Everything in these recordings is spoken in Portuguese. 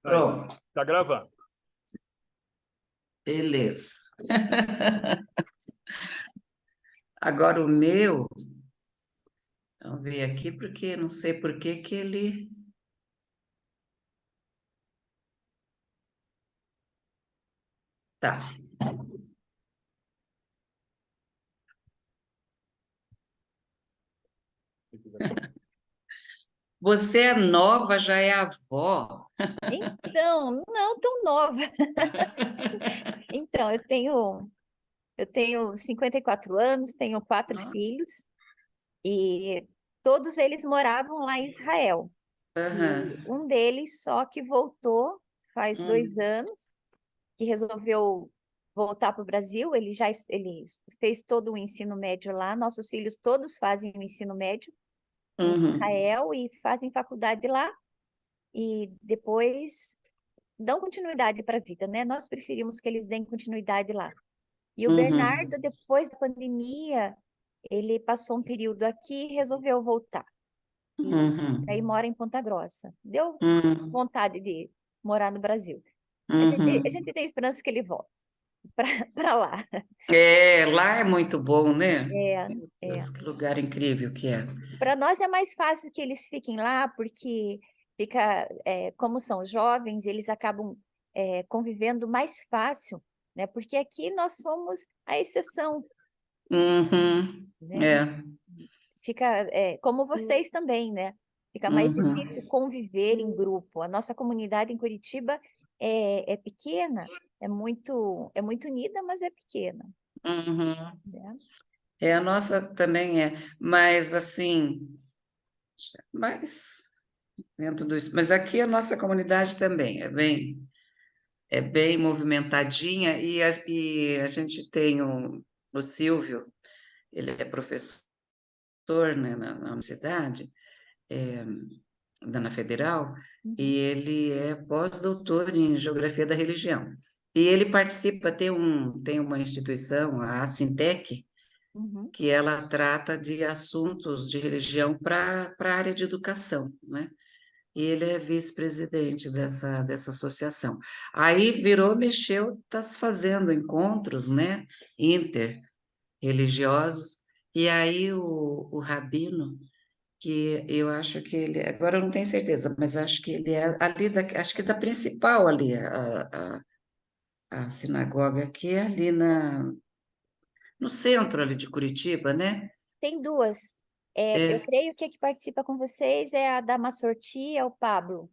Pronto, Tá gravando. beleza. Agora o meu, vamos ver aqui, porque não sei por que que ele... Tá. Você é nova, já é avó. Então, não tão nova. Então, eu tenho 54 anos, tenho 4 filhos e todos eles moravam lá em Israel. E Aham. um deles só que voltou faz 2 anos, que resolveu voltar para o Brasil. Ele fez todo o ensino médio lá. Nossos filhos todos fazem o ensino médio em Uhum. Israel e fazem faculdade lá. E depois dão continuidade para a vida, né? Nós preferimos que eles deem continuidade lá. E o Uhum. Bernardo, depois da pandemia, ele passou um período aqui e resolveu voltar. E aí Uhum. mora em Ponta Grossa. Deu Uhum. vontade de morar no Brasil. A gente Uhum. tem esperança que ele volte para lá. É, lá é muito bom, né? É, Meu é. Deus, que lugar incrível que é. Para nós é mais fácil que eles fiquem lá, porque como são jovens, eles acabam convivendo mais fácil, né? Porque aqui nós somos a exceção, Uhum. né? É. Fica, como vocês também, né? Fica mais Uhum. difícil conviver em grupo. A nossa comunidade em Curitiba é pequena, é muito unida, mas é pequena, Uhum. né? É, a nossa também é, mas assim, mas dentro do... Mas aqui a nossa comunidade também é bem movimentadinha e a gente tem o Silvio, ele é professor, né, na universidade, é, na Federal, Uhum, e ele é pós-doutor em Geografia da Religião. E ele participa, tem uma instituição, a Assintec, uhum. que ela trata de assuntos de religião para a área de educação, né? E ele é vice-presidente dessa associação. Aí virou, mexeu, está se fazendo encontros, né? Interreligiosos, e aí o rabino, que eu acho que ele, agora eu não tenho certeza, mas acho que ele é ali, acho que da principal ali, a sinagoga, que é ali no centro ali de Curitiba, né? Tem duas. Eu É, creio que a que participa com vocês é a Dama Sorti, é o Pablo.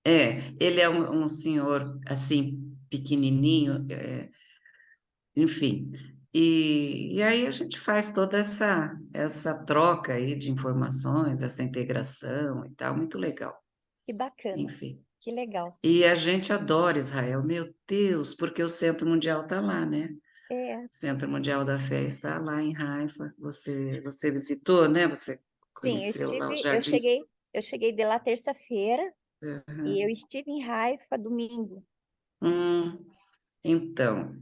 ele é um senhor assim, pequenininho, enfim. E aí a gente faz toda essa troca aí de informações, essa integração e tal, muito legal, Que bacana, enfim. que legal. E a gente adora Israel, meu Deus, porque o Centro Mundial está lá, né? É, O Centro Mundial da Fé está lá em Haifa. Você visitou, né? Você sim, conheceu lá os eu jardins? cheguei, eu cheguei de lá terça-feira e eu Aham. estive em Haifa domingo. Hum, então,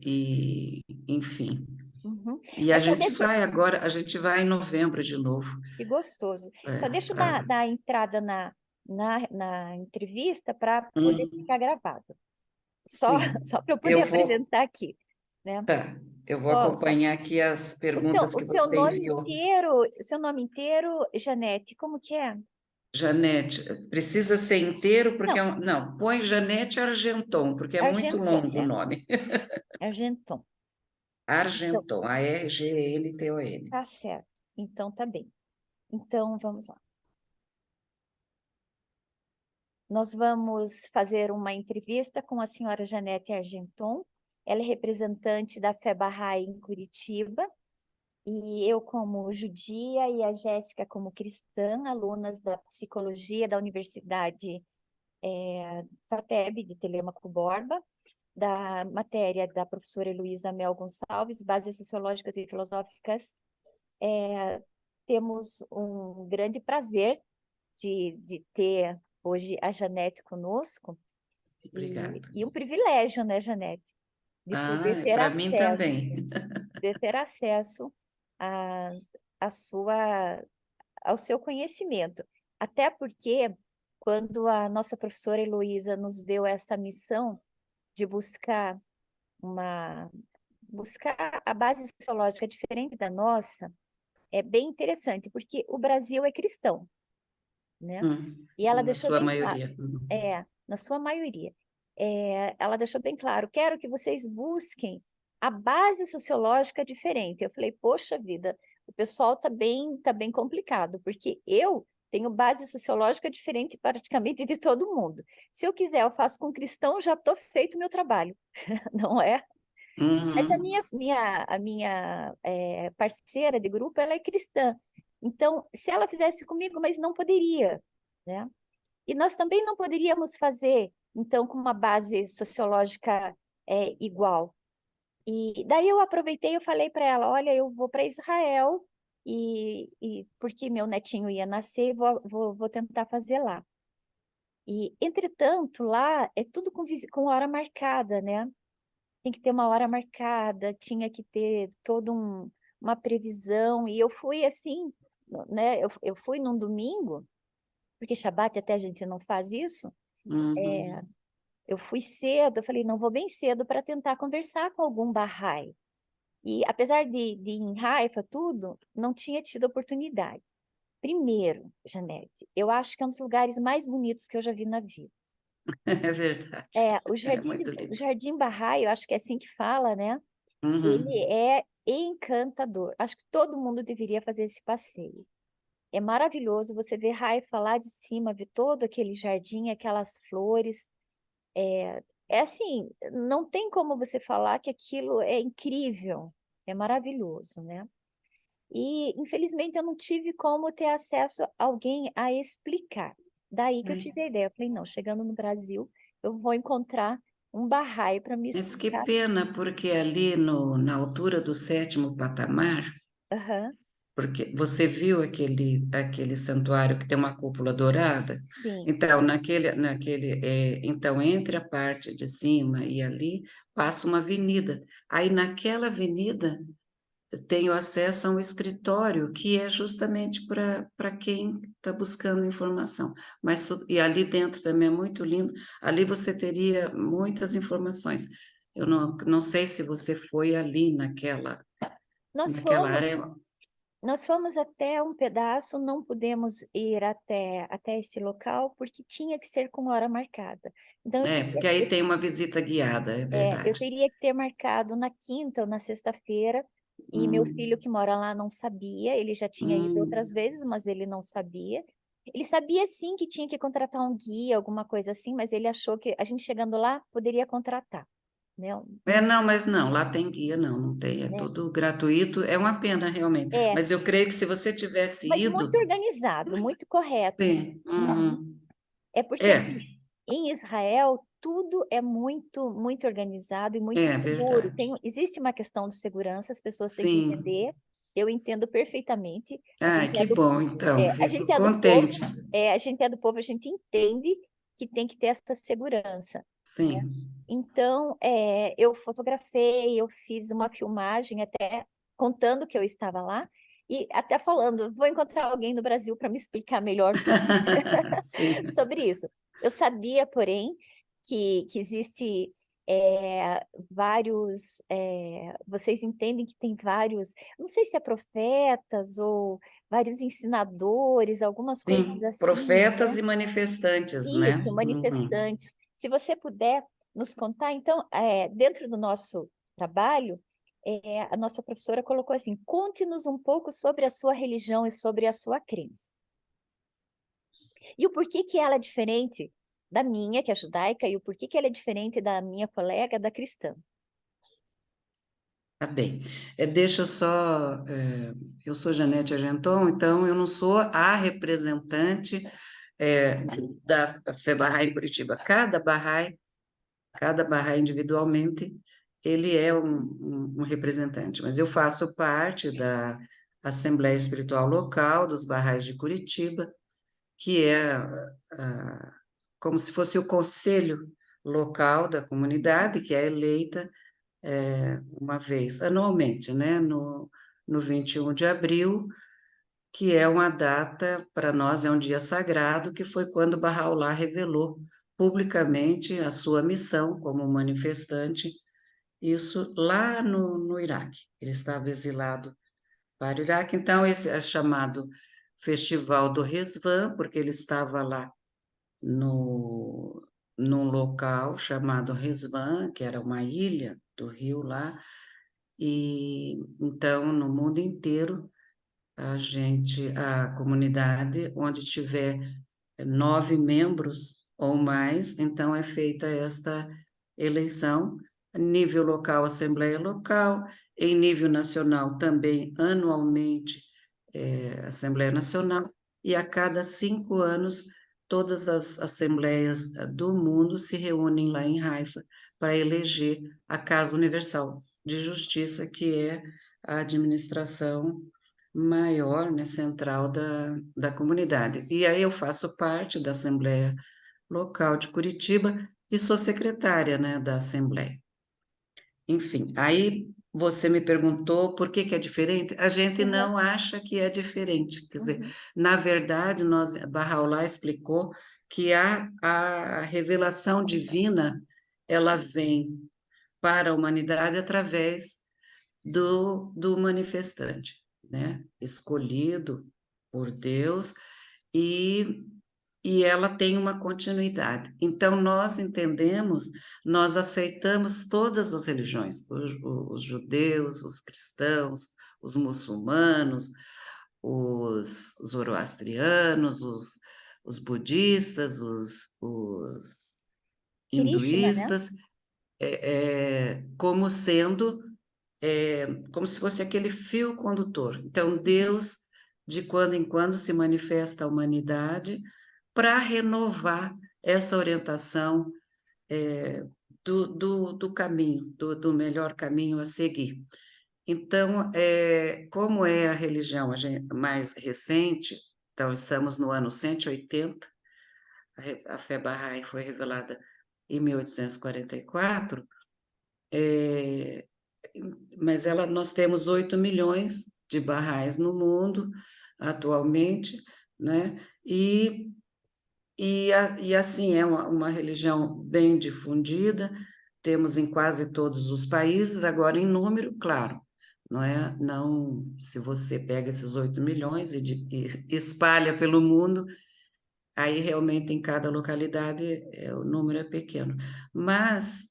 enfim. Uhum. E a Mas só gente deixa, vai agora, a gente vai em novembro de novo. que gostoso. Só É, deixa eu dar entrada na entrevista para poder hum, ficar gravado. Só, sim, só para eu poder eu vou, apresentar aqui, né? tá, eu vou Só acompanhar aqui as o seu, perguntas o que seu você nome enviou. inteiro, Janete, como que é? Janete, precisa ser inteiro, porque Não, não, põe Janete Argenton, porque é muito Argenton, longo o né? nome. Argenton. Então, Argenton, Argenton. tá certo. Então, tá bem. Então, vamos lá. Nós vamos fazer uma entrevista com a senhora Janete Argenton. Ela é representante da Fé Bahá'í em Curitiba. E eu, como judia, e a Jéssica, como cristã, alunas da psicologia da Universidade FATEB de Telêmaco Borba, da matéria da professora Heloísa Mel Gonçalves, Bases Sociológicas e Filosóficas. Temos um grande prazer de ter hoje a Janete conosco, Obrigada. e um privilégio, né, Janete, de poder Ah, ter para mim acesso, também. de ter acesso a, a sua, ao seu conhecimento. Até porque, quando a nossa professora Heloísa nos deu essa missão de buscar a base sociológica diferente da nossa, é bem interessante, porque o Brasil é cristão, né? E ela Na deixou sua bem claro, maioria. na sua maioria, ela deixou bem claro, quero que vocês busquem a base sociológica diferente. Eu falei, poxa vida, o pessoal tá bem complicado, porque eu tenho base sociológica diferente praticamente de todo mundo. Se eu quiser, eu faço com cristão, já estou feito o meu trabalho, não é? Mas a Uhum. minha parceira de grupo, ela é cristã. Então, se ela fizesse comigo, mas não poderia, né? E nós também não poderíamos fazer, então, com uma base sociológica igual. E daí eu aproveitei e eu falei para ela, olha, eu vou para Israel e porque meu netinho ia nascer, vou tentar fazer lá. E, entretanto, lá é tudo com hora marcada, né? Tem que ter uma hora marcada, tinha que ter toda uma previsão. E eu fui assim, né? Eu fui num domingo, porque Shabat até a gente não faz isso. Uhum. Eu fui cedo, eu falei, não, vou bem cedo para tentar conversar com algum Bahá'í. E apesar de ir em Haifa, tudo, não tinha tido oportunidade. Primeiro, Janete, eu acho que é um dos lugares mais bonitos que eu já vi na vida. É verdade. É muito O lindo. Jardim Bahá'í, eu acho que é assim que fala, né? Ele Uhum. é encantador. Acho que todo mundo deveria fazer esse passeio. É maravilhoso você ver Haifa lá de cima, ver todo aquele jardim, aquelas flores. É assim, não tem como você falar que aquilo é incrível. É maravilhoso, né? E, infelizmente, eu não tive como ter acesso a alguém a explicar. Daí que eu Ai, tive a ideia. Eu falei, não, chegando no Brasil, eu vou encontrar um Bahá'í para me mas que explicar. pena, porque ali na altura do sétimo patamar, Aham, porque você viu aquele santuário que tem uma cúpula dourada? sim. Então, então, entre a parte de cima e ali, passa uma avenida. Aí, naquela avenida, eu tenho acesso a um escritório que é justamente para quem está buscando informação. E ali dentro também é muito lindo. Ali você teria muitas informações. Eu não sei se você foi ali Nós naquela fomos, área. nós fomos até um pedaço, não pudemos ir até esse local, porque tinha que ser com hora marcada. Então, Porque aí tem uma visita guiada, é eu verdade. teria que ter marcado na quinta ou na sexta-feira, e meu filho Hum, que mora lá não sabia, ele já tinha ido outras hum. vezes, mas ele não sabia. Ele sabia sim que tinha que contratar um guia, alguma coisa assim, mas ele achou que a gente chegando lá poderia contratar, né? Não, mas não, lá tem guia, não tem, é Né? tudo gratuito, é uma pena realmente. É, Mas eu creio que se você tivesse mas ido, muito organizado, muito correto. sim, Uhum. uhum. É porque É, assim, em Israel tudo é muito organizado e muito é seguro. verdade. Existe uma questão de segurança, as pessoas têm que Sim. entender. Eu entendo perfeitamente. A Ah, gente é que do, bom, então, a gente fico é do povo, contente. a gente é do povo, a gente entende que tem que ter essa segurança, né? Sim. Então, eu fotografei, eu fiz uma filmagem até contando que eu estava lá e até falando, vou encontrar alguém no Brasil para me explicar melhor Sim. sobre isso. Eu sabia, porém, que existe vários. Vocês entendem que tem vários, não sei se é profetas ou vários ensinadores, algumas coisas Sim, assim, profetas né? e manifestantes, né? Isso, Uhum. manifestantes. Se você puder nos contar, então, dentro do nosso trabalho, a nossa professora colocou assim: conte-nos um pouco sobre a sua religião e sobre a sua crença. E o porquê que ela é diferente da minha, que é judaica, e o porquê que ela é diferente da minha colega, da cristã. Tá bem. Deixa eu só. Eu sou Janete Argenton, então eu não sou a representante é, da Fé Bahá'í em Curitiba. Cada Bahá'í individualmente, ele é um representante, mas eu faço parte da Assembleia Espiritual Local dos Bahá'ís de Curitiba, que é como se fosse o conselho local da comunidade, que é eleita uma vez anualmente, né? No 21 de abril, que é uma data, para nós, é um dia sagrado, que foi quando Bahá'u'lláh revelou publicamente a sua missão como manifestante, isso lá no Iraque. Ele estava exilado para o Iraque, então esse é chamado Festival do Resvan, porque ele estava lá no, num local chamado Resvan, que era uma ilha do rio lá, e então no mundo inteiro a comunidade, onde tiver 9 membros ou mais, então é feita esta eleição, nível local, Assembleia Local, em nível nacional também, anualmente, Assembleia Nacional, e a cada 5 anos, todas as assembleias do mundo se reúnem lá em Haifa para eleger a Casa Universal de Justiça, que é a administração maior, né, central da comunidade. E aí eu faço parte da Assembleia Local de Curitiba e sou secretária, né, da Assembleia. Enfim, aí você me perguntou por que que é diferente. A gente Aham, não acha que é diferente. Quer dizer, uhum. na verdade, Bahá'u'lláh explicou que a revelação divina, ela vem para a humanidade através do manifestante, né? Escolhido por Deus e, e ela tem uma continuidade. Então, nós entendemos, nós aceitamos todas as religiões, os judeus, os cristãos, os muçulmanos, os zoroastrianos, os budistas, os Krishna, né? hinduístas, como sendo como se fosse aquele fio condutor. Então, Uhum. Deus, de quando em quando, se manifesta à humanidade para renovar essa orientação do caminho, do melhor caminho a seguir. Então, como é a religião mais recente, então estamos no ano 180, a fé Bahá'í foi revelada em 1844, é, mas nós temos 8 milhões de barrais no mundo atualmente, né? E assim, é uma religião bem difundida, temos em quase todos os países, agora em número, claro, não é? Não, se você pega esses 8 milhões e espalha pelo mundo, aí realmente em cada localidade o número é pequeno. Mas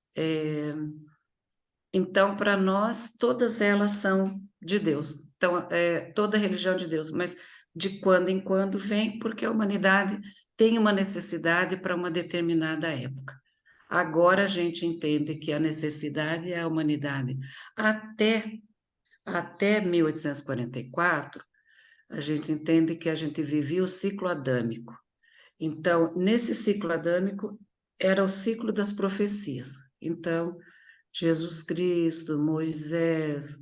então, para nós, todas elas são de Deus. Então, toda religião de Deus, mas de quando em quando vem, porque a humanidade tem uma necessidade para uma determinada época. Agora a gente entende que a necessidade é a humanidade. Até, até 1844, a gente entende que a gente vivia o ciclo adâmico. Então, nesse ciclo adâmico, era o ciclo das profecias. Então, Jesus Cristo, Moisés,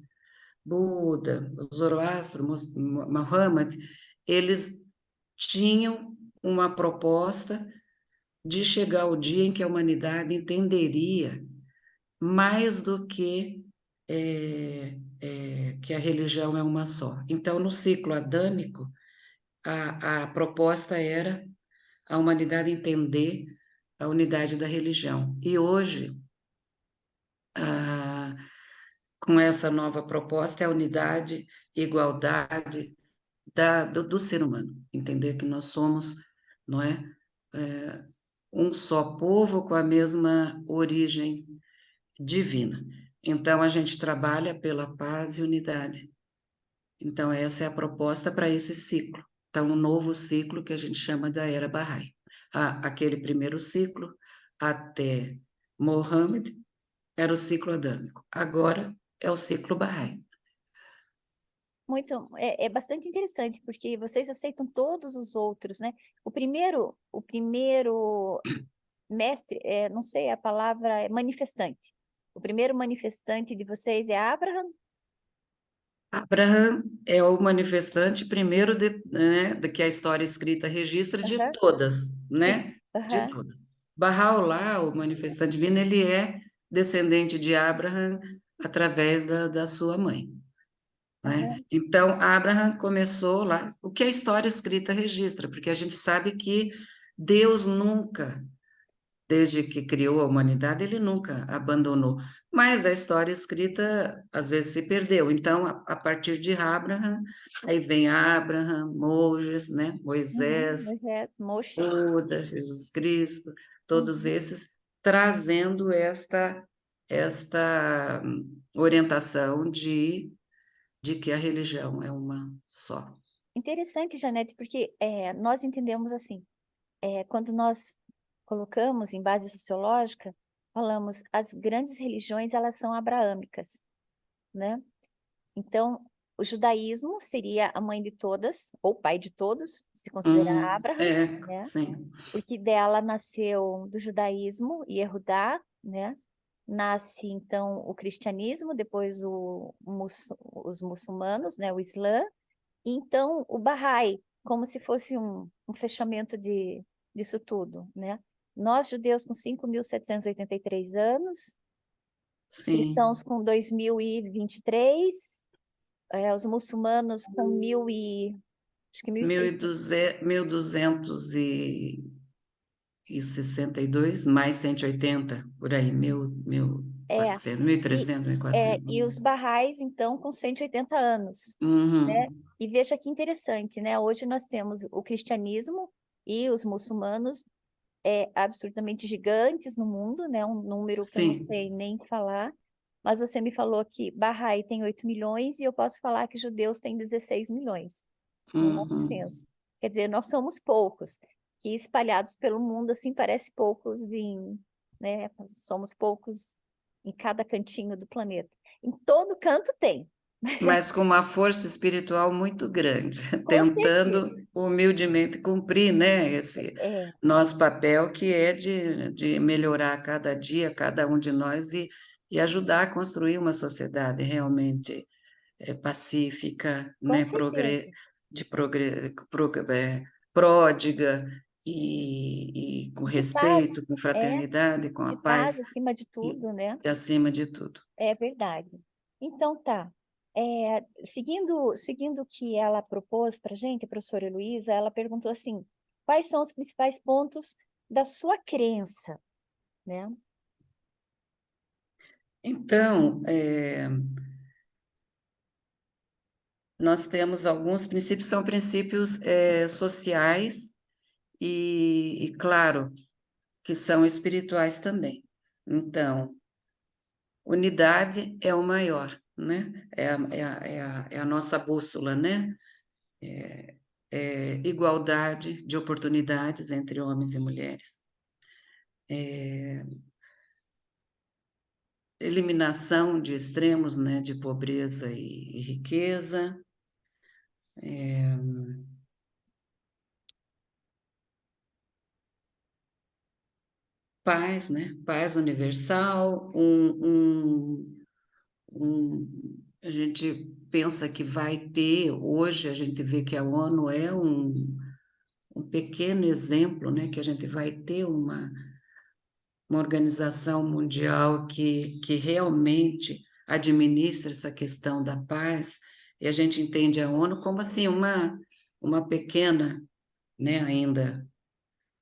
Buda, Zoroastro, Muhammad, eles tinham uma proposta de chegar ao dia em que a humanidade entenderia mais do que a religião é uma só. Então, no ciclo adâmico, a proposta era a humanidade entender a unidade da religião. E hoje, a com essa nova proposta é a unidade e igualdade do ser humano, entender que nós somos, não é, é, um só povo com a mesma origem divina. Então, a gente trabalha pela paz e unidade. Então, essa é a proposta para esse ciclo. Então, um novo ciclo que a gente chama da Era Bahá'í. Aquele primeiro ciclo, até Mohammed, era o ciclo adâmico. Agora é o ciclo Bahá'í. É bastante interessante, porque vocês aceitam todos os outros, né? O primeiro mestre, não sei a palavra, é manifestante. O primeiro manifestante de vocês é Abraham? Abraham é o manifestante primeiro né, de que a história escrita registra de Aham, todas, sim. né? De Aham. todas. Bahá'u'lláh, o manifestante divino, ele é descendente de Abraham através da sua mãe. né? aham, Então, Abraham começou lá, o que a história escrita registra, porque a gente sabe que Deus nunca, desde que criou a humanidade, ele nunca abandonou. Mas a história escrita às vezes se perdeu. Então, a partir de Abraham, aí vem Abraham, Moses, né? uhum, Moisés, Moshe. Buda, Jesus Cristo, todos Uhum. esses trazendo esta orientação de que a religião é uma só. Interessante, Janete, porque nós entendemos assim, quando nós colocamos em base sociológica, falamos as grandes religiões, elas são abraâmicas, né? Então, o judaísmo seria a mãe de todas, ou pai de todos, se considerar Abraham, né? Sim. Porque dela nasceu do judaísmo Yehudá, né? Nasce, então, o cristianismo, depois os muçulmanos, né? O Islã, e então o Bahá'í, como se fosse um fechamento disso tudo, né? Nós, judeus, com 5.783 anos, os Sim, cristãos com 2023, os muçulmanos com acho que 1.600. 1262 mais 180 por aí, mil É, quatrocentos, mil e e, trezentos, 1400. e os Bahá'ís, então, com 180 anos, né? Uhum, E veja que interessante, né? Hoje nós temos o cristianismo e os muçulmanos absurdamente gigantes no mundo, né? Um número que eu não sim, sei nem falar. Mas você me falou que Bahá'í tem 8 milhões e eu posso falar que judeus têm 16 milhões no nosso uhum. censo. Quer dizer, nós somos poucos, que espalhados pelo mundo, assim, parece poucos né? Somos poucos em cada cantinho do planeta. Em todo canto tem, Mas com uma força espiritual muito grande, com tentando certeza. humildemente cumprir, né, esse É, nosso papel, que é de melhorar cada dia, cada um de nós, e ajudar a construir uma sociedade realmente pacífica, com né, certeza. pródiga e com De paz, respeito, com é, fraternidade, com a de paz paz acima de e, tudo, né? e acima de tudo. É verdade. Então tá. Seguindo o que ela propôs para a gente, a professora Heloísa, ela perguntou assim: quais são os principais pontos da sua crença, né? Então, nós temos alguns princípios, são princípios sociais e, claro, que são espirituais também. Então, unidade é o maior, né? É a nossa bússola, né? Igualdade de oportunidades entre homens e mulheres. Eliminação de extremos, né? De pobreza e riqueza. Paz, né? Paz universal, a gente pensa que vai ter, hoje a gente vê que a ONU é um pequeno exemplo, né? Que a gente vai ter uma organização mundial que realmente administra essa questão da paz, e a gente entende a ONU como assim uma pequena, né, ainda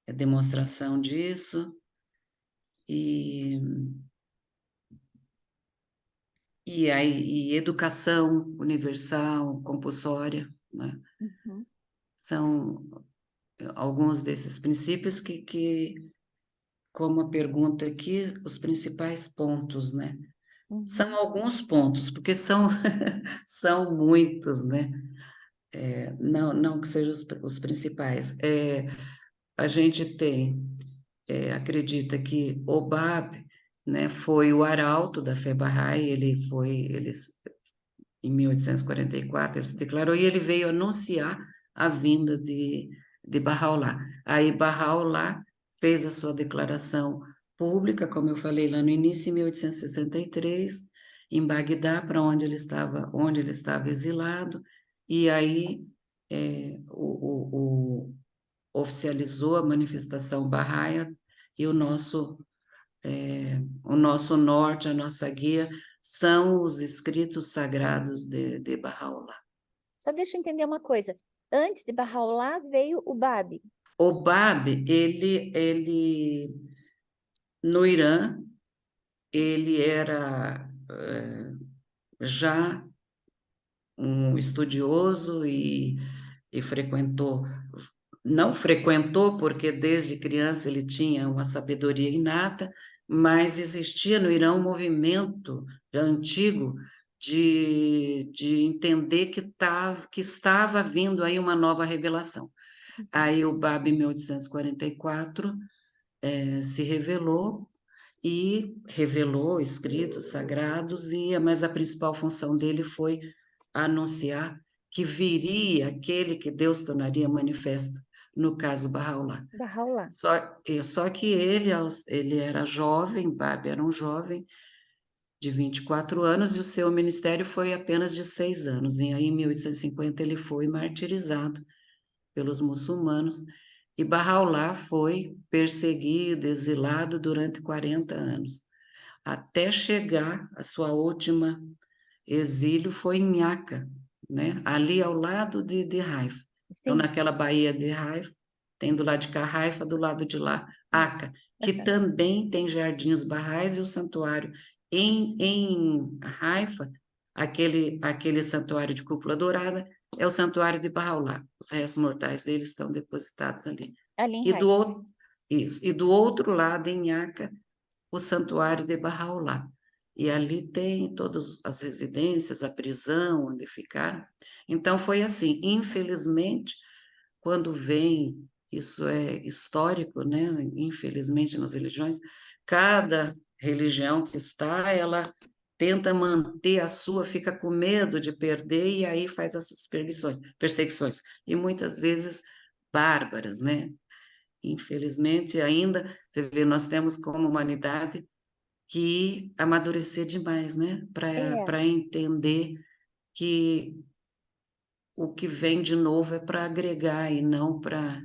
demonstração disso, e, e educação universal, compulsória, né, Uhum, são alguns desses princípios como a pergunta aqui, os principais pontos, né? São uhum, alguns pontos, porque são muitos, né? Não que sejam os principais. A gente acredita que o Bab, né, foi o arauto da fé Bahá'í, em 1844, ele se declarou e ele veio anunciar a vinda de Bahá'u'lláh. Aí Bahá'u'lláh fez a sua declaração pública, como eu falei lá no início, em 1863, em Bagdá, para onde ele estava exilado, e aí oficializou a manifestação Bahá'í e o nosso norte, a nossa guia são os escritos sagrados de Bahá'u'lláh. Só deixa eu entender uma coisa. Antes de Bahá'u'lláh veio o Bab. O Bab, no Irã, ele era já um estudioso e não frequentou porque desde criança ele tinha uma sabedoria inata, mas existia no Irã um movimento antigo de entender que estava vindo aí uma nova revelação. Aí o Bab, em 1844, se revelou e revelou escritos sagrados, mas a principal função dele foi anunciar que viria aquele que Deus tornaria manifesto, no caso Bahá'u'lláh. Bahá'u'lláh. Só que ele era jovem, Bab era um jovem de 24 anos e o seu ministério foi apenas de 6 anos. E aí, em 1850, ele foi martirizado pelos muçulmanos e Bahá'u'lláh foi perseguido, exilado durante 40 anos, até chegar a sua última exílio foi em Nhaca, né? Ali ao lado de Haifa. Então, Sim. naquela baía de Haifa, tem do lado de cá Haifa, do lado de lá Aca, que também tem jardins barrais e o santuário. Em Haifa, aquele santuário de cúpula dourada é o santuário de Bahá'u'lláh. Os restos mortais dele estão depositados ali. Ali em E do Haifa. outro, isso, e do outro lado, em Nhaca, o santuário de Bahá'u'lláh. E ali tem todas as residências, a prisão onde ficaram. Então foi assim, infelizmente, quando vem, isso é histórico, né? Infelizmente nas religiões, cada religião que está, ela tenta manter a sua, fica com medo de perder e aí faz essas perseguições, e muitas vezes bárbaras, né? Infelizmente, ainda, você vê, nós temos como humanidade que amadurecer demais, né? É, Para entender que o que vem de novo é para agregar e não para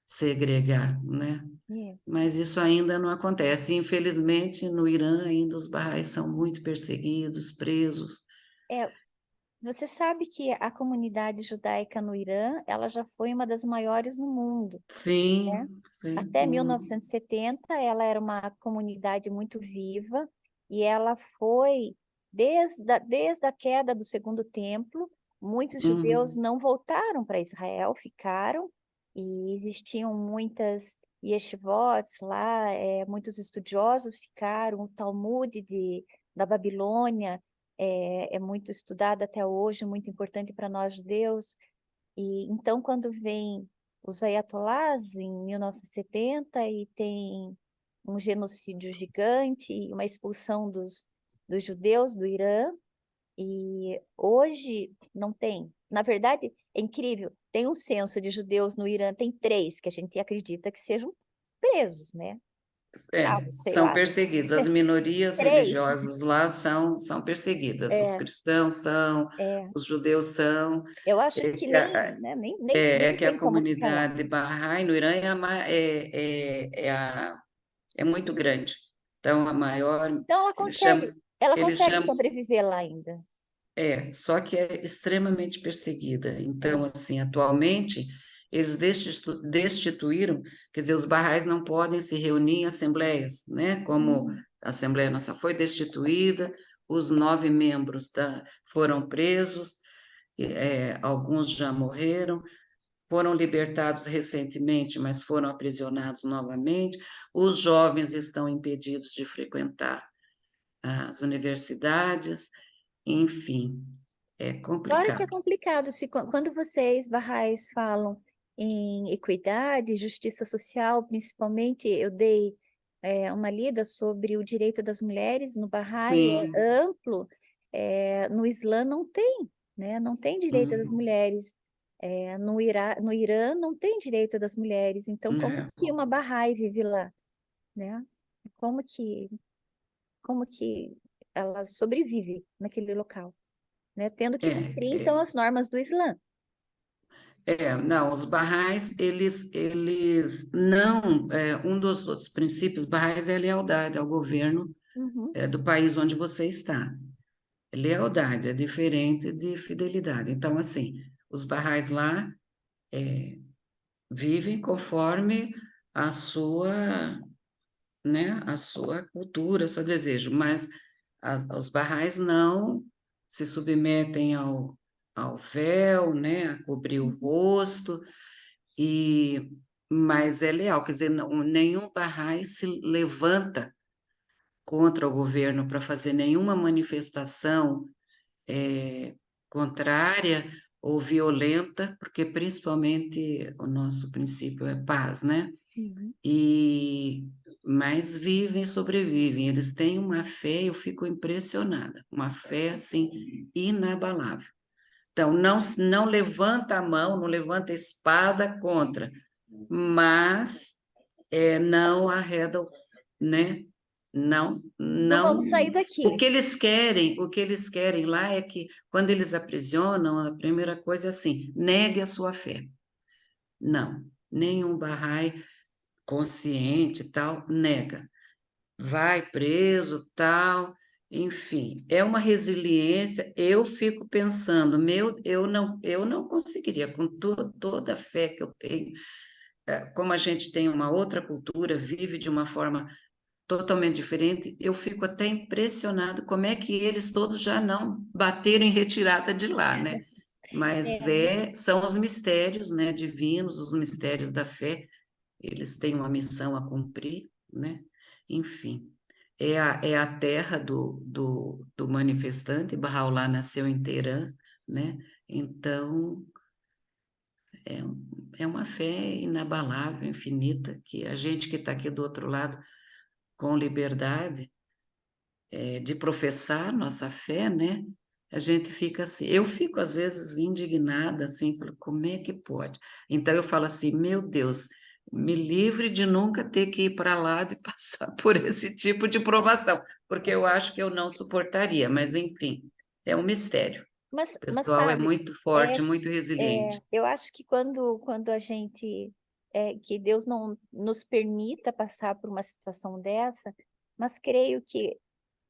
segregar, né? é. Mas isso ainda não acontece. Infelizmente, no Irã ainda os barrais são muito perseguidos, presos. É, você sabe que a comunidade judaica no Irã, ela já foi uma das maiores no mundo, né? Sim, sim. Até 1970, ela era uma comunidade muito viva e ela foi, desde a queda do Segundo Templo, muitos judeus Uhum. não voltaram para Israel, ficaram, e existiam muitas yeshivots lá, muitos estudiosos ficaram, o Talmud da Babilônia é muito estudado até hoje, muito importante para nós judeus. E então, quando vem os ayatolás em 1970 e tem um genocídio gigante e uma expulsão dos judeus do Irã, e hoje não tem. Na verdade, é incrível, tem um censo de judeus no Irã, tem 3 que a gente acredita que sejam presos, né? Salvos, sei São lá. perseguidos. As minorias 3. religiosas lá são perseguidas. Os É, cristãos são, é. os judeus são. Eu acho É que que nem, a, né, nem, nem, é nem que a tem como ficar lá. comunidade Bahá'í no Irã é muito grande. Então, a maior, Então eles chamam, ela eles consegue chamam, sobreviver lá ainda. só que é extremamente perseguida. Então, É. assim, atualmente, eles destituíram, quer dizer, os barrais não podem se reunir em assembleias, né? Como Hum. a Assembleia Nossa foi destituída, os 9 membros foram presos, alguns já morreram, foram libertados recentemente, mas foram aprisionados novamente. Os jovens estão impedidos de frequentar as universidades, enfim, é Claro que é complicado. complicado. Quando vocês, barrais, falam em equidade, justiça social, principalmente, eu dei uma lida sobre o direito das mulheres no Bahá'í, Sim, é amplo. No Islã não tem, né? Não tem direito das uhum, mulheres. No Irã não tem direito das mulheres. Então, como é, que uma Bahá'í vive lá, né? Como que, como que ela sobrevive naquele local? Né, tendo que é, cumprir, então, é, as normas do Islã. não, os barrais, eles não, um dos outros princípios barrais é a lealdade ao governo Uhum. do país onde você está. Lealdade é diferente de fidelidade. Então, assim, os barrais lá vivem conforme a sua, né, a sua cultura, o seu desejo, mas os barrais não se submetem ao véu, né, a cobrir o Uhum. rosto, e mas é leal, quer dizer, nenhum barrai se levanta contra o governo para fazer nenhuma manifestação contrária ou violenta, porque principalmente o nosso princípio é paz, né? Uhum. E mas vivem, sobrevivem. Eles têm uma fé, eu fico impressionada, uma fé assim inabalável. Então não levanta a mão, não levanta a espada contra, mas não arreda, né? Não, Não não. vamos sair daqui. O que eles querem lá é que quando eles aprisionam, a primeira coisa é assim, negue a sua fé. Não, nenhum Bahá'í consciente e tal nega. Vai preso, tal, enfim, é uma resiliência. Eu fico pensando, eu não conseguiria com toda a fé que eu tenho, como a gente tem uma outra cultura, vive de uma forma totalmente diferente, eu fico até impressionado como é que eles todos já não bateram em retirada de lá, né? Mas É. são os mistérios, né, divinos, os mistérios da fé, eles têm uma missão a cumprir, né? Enfim, é a terra do manifestante, Bahá'u'lláh nasceu em Teherã, né? Então, é, é uma fé inabalável, infinita, que a gente que está aqui do outro lado, com liberdade, de professar nossa fé, né? A gente fica assim, eu fico às vezes indignada, assim, falo, como é que pode? Então eu falo assim, meu Deus, me livre de nunca ter que ir para lá de passar por esse tipo de provação, porque eu acho que eu não suportaria, mas enfim, é um mistério. O Mas pessoal é sabe, muito forte, muito resiliente. eu acho que quando a gente, que Deus não nos permita passar por uma situação dessa, mas creio que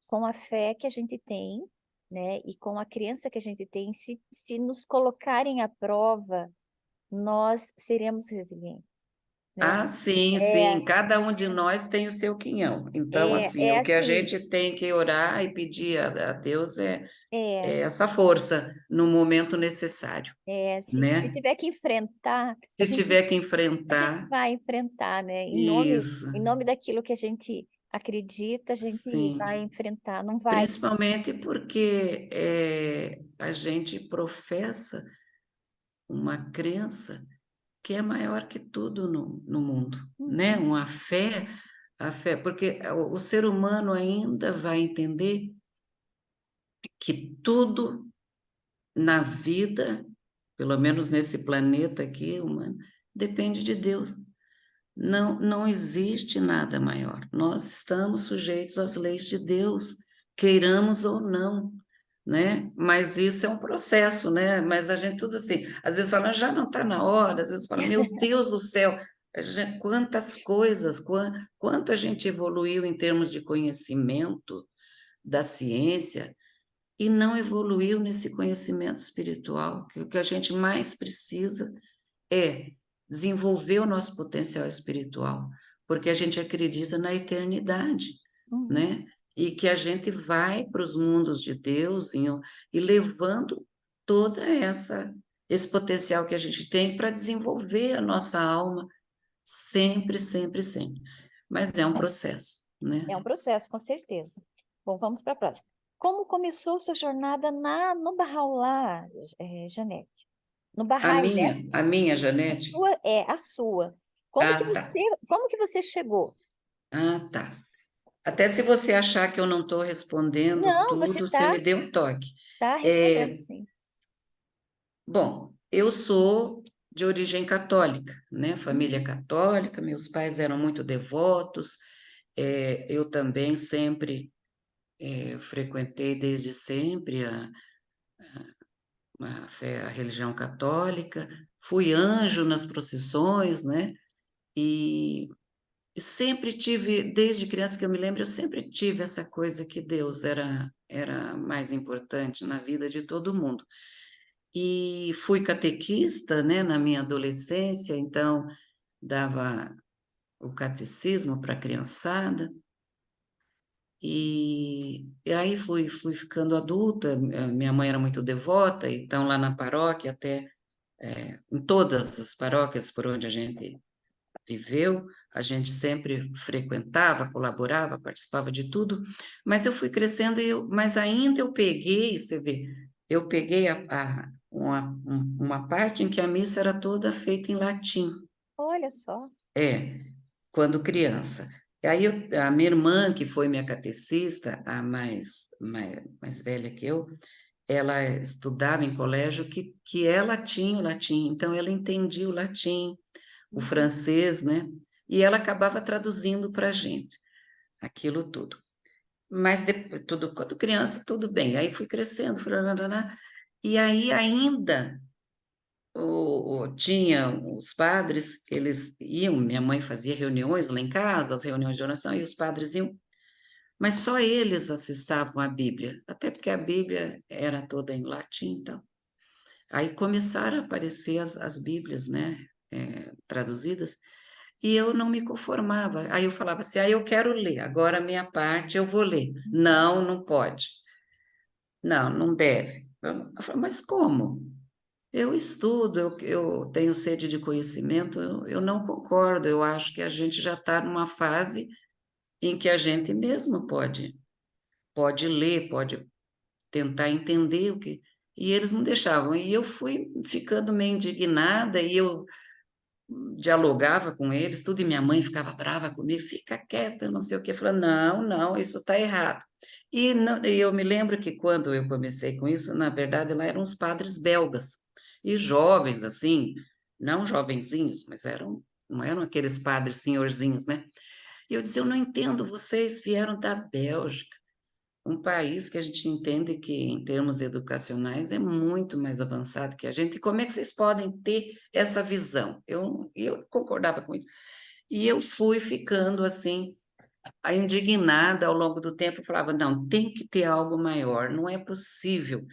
com a fé que a gente tem, né, e com a crença que a gente tem, se nos colocarem à prova, nós seremos resilientes, né? Ah, sim, É, sim, cada um de nós tem o seu quinhão. Então, assim, é o que a assim, gente tem que orar e pedir a Deus é, é essa força no momento necessário, se né? tiver que enfrentar, Se tiver que a gente enfrentar, vai enfrentar, né? isso, Em nome daquilo que a gente acredita, a gente vai sim. enfrentar, não vai. Principalmente porque a gente professa uma crença que é maior que tudo no mundo, né? Uhum, Uma fé, a fé, porque o ser humano ainda vai entender que tudo na vida, pelo menos nesse planeta aqui, humano, depende de Deus. Não existe nada maior. Nós estamos sujeitos às leis de Deus, queiramos ou não, né? Mas isso é um processo, né? Mas a gente tudo assim, às vezes fala, já não está na hora, às vezes fala, meu Deus do céu, quantas coisas, quanto a gente evoluiu em termos de conhecimento da ciência e não evoluiu nesse conhecimento espiritual, que o que a gente mais precisa é desenvolver o nosso potencial espiritual, porque a gente acredita na eternidade, uhum. né? E que a gente vai para os mundos de Deus e levando toda esse potencial que a gente tem para desenvolver a nossa alma sempre, sempre, sempre. Mas é um processo, né? É um processo, com certeza. Bom, vamos para a próxima. Como começou sua jornada no Bahá'u'lláh, Janete? No Bahá'í, né? A minha, Janete. A sua. Ah, tá. Como que você chegou? Ah, tá. Até se você achar que eu não estou respondendo Não, você tudo, você me dê um toque. tá respondendo, É, sim. bom, eu sou de origem católica, né? Família Uhum. católica, meus pais eram muito devotos, eu também sempre frequentei desde sempre a religião católica, fui anjo nas procissões, né? E E sempre tive, desde criança que eu me lembro, eu sempre tive essa coisa que Deus era mais importante na vida de todo mundo. E fui catequista, né, na minha adolescência, então dava o catecismo para a criançada. E aí fui ficando adulta, minha mãe era muito devota, então lá na paróquia, até em todas as paróquias por onde a gente viveu, a gente sempre frequentava, colaborava, participava de tudo, mas eu fui crescendo, mas ainda eu peguei, você vê, eu peguei uma parte em que a missa era toda feita em latim. Olha só. É, quando criança. E aí a minha irmã, que foi minha catequista, a mais velha que eu, ela estudava em colégio que ela tinha o latim, então ela entendia o latim, o Uhum. francês, né? E ela acabava traduzindo para a gente aquilo tudo. Mas tudo, quando criança, tudo bem. Aí fui crescendo, e aí ainda tinha os padres, eles iam, minha mãe fazia reuniões lá em casa, as reuniões de oração, e os padres iam, mas só eles acessavam a Bíblia, até porque a Bíblia era toda em latim, então. Aí começaram a aparecer as Bíblias, né, traduzidas, e eu não me conformava. Aí eu falava assim, eu quero ler, agora a minha parte eu vou ler. Não, não pode. Não, não deve. Eu falava, mas como? Eu estudo, eu tenho sede de conhecimento, eu não concordo, eu acho que a gente já está numa fase em que a gente mesmo pode ler, pode tentar entender o que. E eles não deixavam. E eu fui ficando meio indignada e eu dialogava com eles, tudo, e minha mãe ficava brava comigo, fica quieta, não sei o quê. Falando, não, não, isso está errado. E eu me lembro que quando eu comecei com isso, na verdade, lá eram os padres belgas, e jovens, assim, não jovenzinhos, mas não eram aqueles padres senhorzinhos, né? E eu dizia, eu não entendo, vocês vieram da Bélgica, um país que a gente entende que, em termos educacionais, é muito mais avançado que a gente. E como é que vocês podem ter essa visão? Eu concordava com isso. E eu fui ficando assim, indignada ao longo do tempo. Eu falava, não, tem que ter algo maior, não é possível.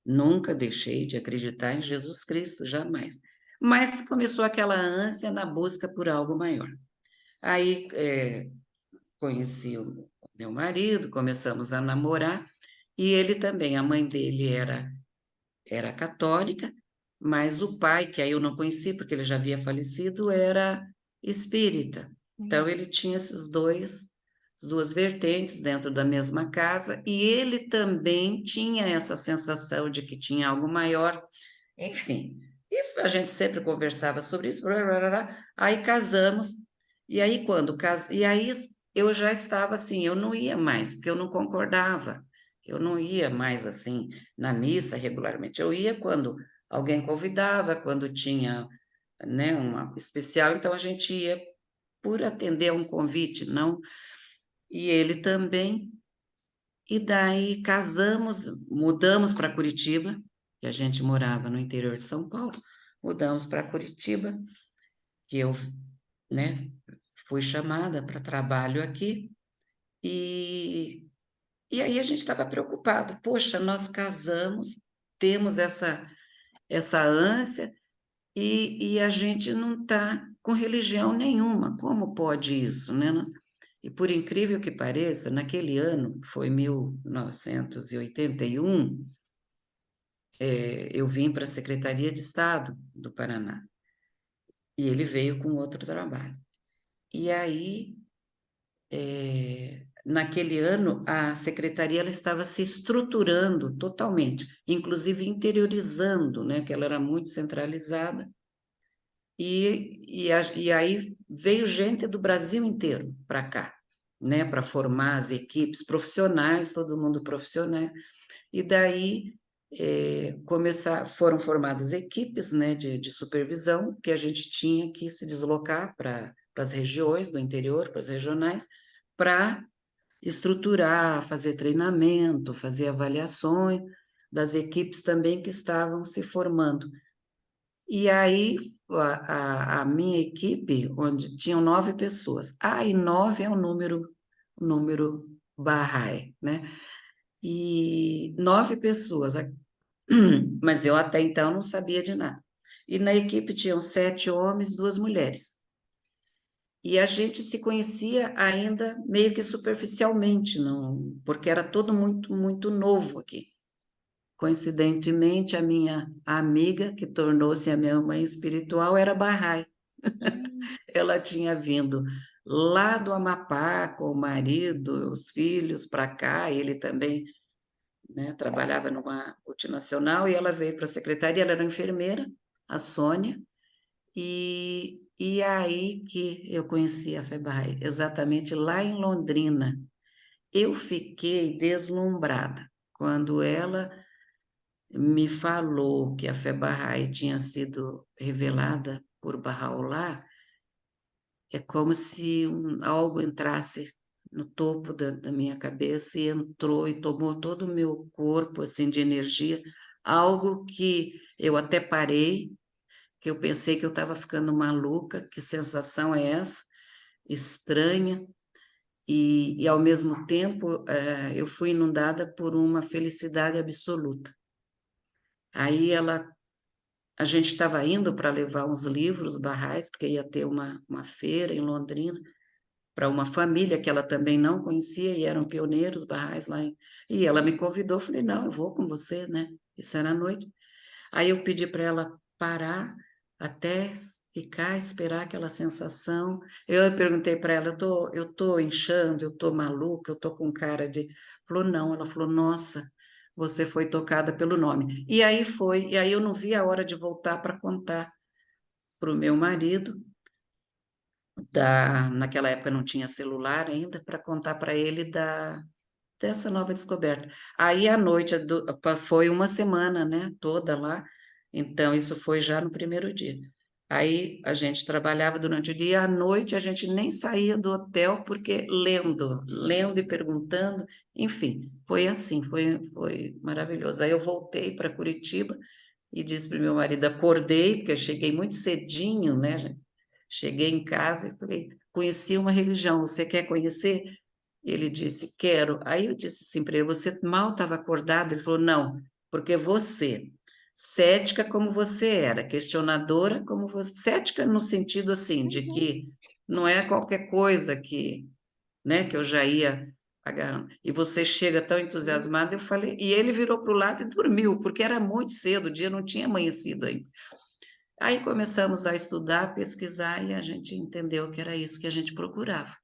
Nunca deixei de acreditar em Jesus Cristo, jamais. Mas começou aquela ânsia na busca por algo maior. Aí conheci o meu marido, começamos a namorar, e ele também, a mãe dele era católica, mas o pai, que aí eu não conheci, porque ele já havia falecido, era espírita. Então Uhum. ele tinha as duas vertentes dentro da mesma casa, e ele também tinha essa sensação de que tinha algo maior, enfim. E a gente sempre conversava sobre isso, blá, blá, blá, blá. Aí casamos, e aí e aí eu já estava assim, eu não ia mais, porque eu não concordava. Eu não ia mais assim na missa regularmente. Eu ia quando alguém convidava, quando tinha, né, uma especial, então a gente ia por atender a um convite, não. E ele também. E daí casamos, mudamos para Curitiba, que a gente morava no interior de São Paulo, mudamos para Curitiba, que eu, né, fui chamada para trabalho aqui. E E aí a gente estava preocupado, poxa, nós casamos, temos essa ânsia e a gente não está com religião nenhuma. Como pode isso, né? E por incrível que pareça, naquele ano, foi 1981, eu vim para a Secretaria de Estado do Paraná e ele veio com outro trabalho. E aí naquele ano, a secretaria ela estava se estruturando totalmente, inclusive interiorizando, né, que ela era muito centralizada, e aí veio gente do Brasil inteiro para cá, né, para formar as equipes profissionais, todo mundo profissionais, e daí foram formadas equipes, né, de supervisão, que a gente tinha que se deslocar para as regiões do interior, para as regionais, para estruturar, fazer treinamento, fazer avaliações das equipes também que estavam se formando. E aí, a minha equipe, onde tinham 9 pessoas. E 9 é o número Bahá'í, né? E 9 pessoas, mas eu até então não sabia de nada. E na equipe tinham 7 homens, 2 mulheres. E a gente se conhecia ainda meio que superficialmente, não, porque era tudo muito, muito novo aqui. Coincidentemente, a minha amiga, que tornou-se a minha mãe espiritual, era Bahá'í. Hum, Ela tinha vindo lá do Amapá com o marido, os filhos para cá, ele também, né, trabalhava numa multinacional, e ela veio para a secretaria, ela era enfermeira, a Sônia, e aí que eu conheci a Febraí, exatamente lá em Londrina. Eu fiquei deslumbrada quando ela me falou que a Fé Bahá'í tinha sido revelada por Bahá'u'lláh. É como se algo entrasse no topo da minha cabeça e entrou e tomou todo o meu corpo assim de energia, algo que eu até parei, que eu pensei que eu estava ficando maluca, que sensação é essa? Estranha, e ao mesmo tempo eu fui inundada por uma felicidade absoluta. Aí a gente estava indo para levar uns livros barrais, porque ia ter uma feira em Londrina, para uma família que ela também não conhecia e eram pioneiros barrais lá. E ela me convidou, falei, não, eu vou com você, né? Isso era à noite. Aí eu pedi para ela parar até ficar, esperar aquela sensação. Eu perguntei para ela, eu tô inchando, eu tô maluca, eu tô com cara de... Falou, não. Ela falou, nossa, você foi tocada pelo nome. E aí foi, e aí eu não vi a hora de voltar para contar para o meu marido, naquela época não tinha celular ainda, para contar para ele dessa nova descoberta. Aí à noite, foi uma semana, né, toda lá, então isso foi já no primeiro dia. Aí a gente trabalhava durante o dia, à noite a gente nem saía do hotel, porque lendo e perguntando, enfim, foi assim, foi maravilhoso. Aí eu voltei para Curitiba e disse para o meu marido, acordei, porque eu cheguei muito cedinho, né, gente? Cheguei em casa e falei, conheci uma religião, você quer conhecer? Ele disse, quero. Aí eu disse assim para ele, você mal estava acordado? Ele falou, não, porque você, cética como você era, questionadora como você, cética no sentido assim, de uhum, que não é qualquer coisa que, né, que eu já ia agarrando. E você chega tão entusiasmado, eu falei, e ele virou para o lado e dormiu, porque era muito cedo, o dia não tinha amanhecido ainda. Aí começamos a estudar, pesquisar, e a gente entendeu que era isso que a gente procurava.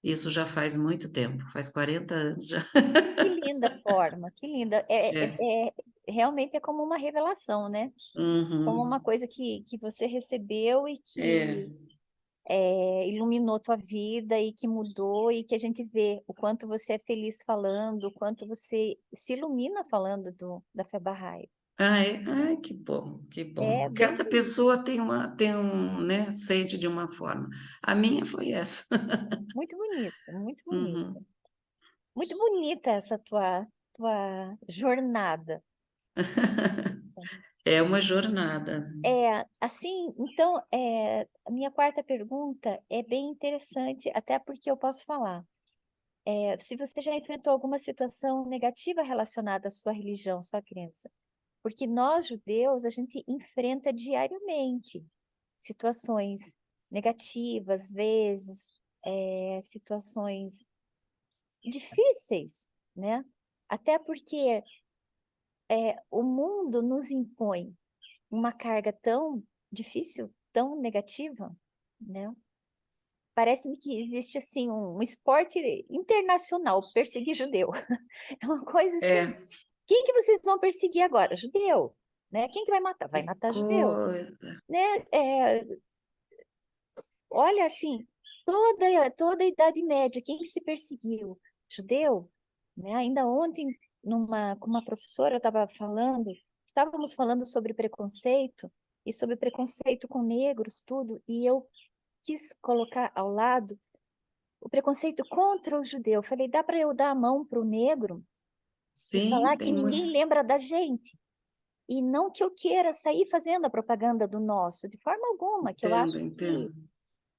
Isso já faz muito tempo, faz 40 anos já. que linda forma, que linda. É, Realmente é como uma revelação, né? Como uma uhum, coisa que você recebeu e é. que iluminou tua vida e que mudou e que a gente vê o quanto você é feliz falando, o quanto você se ilumina falando da Fé Bahá'í. Ai, ai, que bom, que É bom. bem Cada bonito, pessoa né, sente de uma forma. A minha foi essa. muito bonito, muito bonito. Uhum. Muito bonita essa tua jornada. É uma jornada. Assim, então, a minha quarta pergunta é bem interessante, até porque eu posso falar. Se você já enfrentou alguma situação negativa relacionada à sua religião, sua crença, porque nós, judeus, a gente enfrenta diariamente situações negativas, às vezes, situações difíceis, né? Até porque o mundo nos impõe uma carga tão difícil, tão negativa, né? Parece-me que existe assim um esporte internacional, perseguir judeu. É uma coisa assim. É, Quem que vocês vão perseguir agora? Judeu, né? Quem que vai matar? Vai que matar judeu, coisa. né? Olha assim, toda a Idade Média, quem que se perseguiu? Judeu, né? Ainda ontem, com uma professora, eu estava falando, estávamos falando sobre preconceito e sobre preconceito com negros, tudo, e eu quis colocar ao lado o preconceito contra o judeu. Eu falei, dá para eu dar a mão para o negro e Sim, falar que tem muito. ninguém lembra da gente, E não que eu queira sair fazendo a propaganda do nosso, de forma alguma, que eu Entendo, acho entendo.